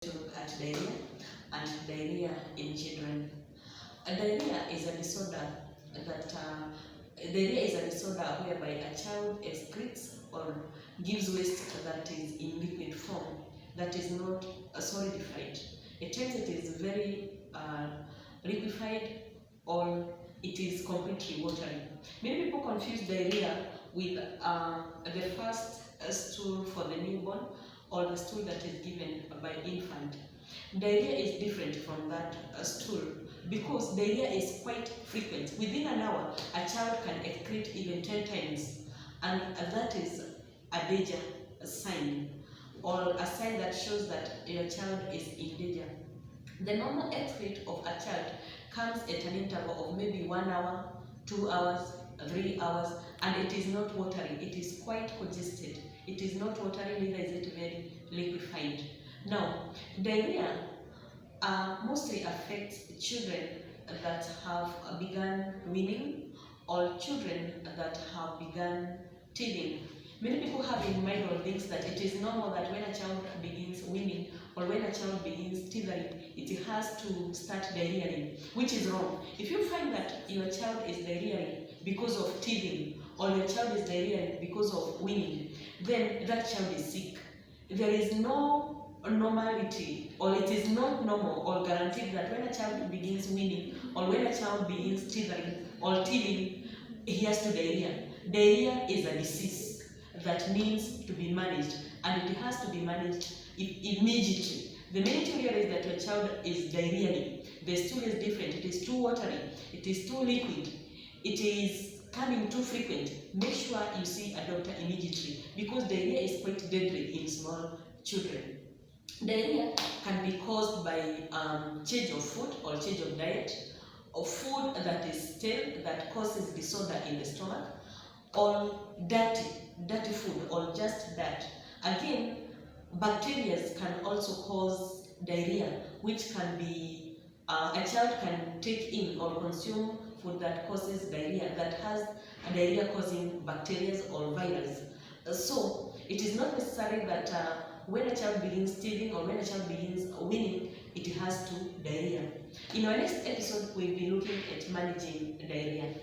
To look at diarrhea and diarrhea in children. Diarrhea is a disorder whereby a child excretes or gives waste that is in liquid form, that is not solidified. At times it is very liquefied, or it is completely watery. Many people confuse diarrhea with the first stool for the newborn, or the stool that is given by infant. Diarrhea is different from that stool because diarrhea is quite frequent. Within an hour, a child can excrete even 10 times, and that is a danger sign, or a sign that shows that your child is in danger. The normal excrete of a child comes at an interval of maybe 1 hour, 2 hours, 3 hours, and it is not watery. It is quite congested. It is not watery, neither is it very liquefied. Now, diarrhea mostly affects children that have begun weaning, or children that have begun teething. Many people have in mind or thinks that it is normal that when a child begins weaning or when a child begins teething, it has to start diarrheaing, which is wrong. If you find that your child is diarrheaing because of teething, or your child is diarrheaing because of weaning, then that child is sick. There is no normality, or it is not normal or guaranteed that when a child begins weaning or when a child begins teething or teething, he has to diarrhea. Diarrhea is a disease that needs to be managed, and it has to be managed immediately. The minute you realize that your child is diarrheaing, the stool is different, it is too watery, it is too liquid, it is coming too frequent, make sure you see a doctor immediately, because diarrhea is quite deadly in small children. Diarrhea can be caused by change of food or change of diet, or food that is stale that causes disorder in the stomach, or dirty food, or just dirt. Again, bacteria can also cause diarrhea, which can be a child can take in or consume food that causes diarrhea, that has a diarrhea causing bacteria or virus. So it is not necessary that when a child begins teething or when a child begins weaning, it has to diarrhea. In our next episode, we'll be looking at managing diarrhea.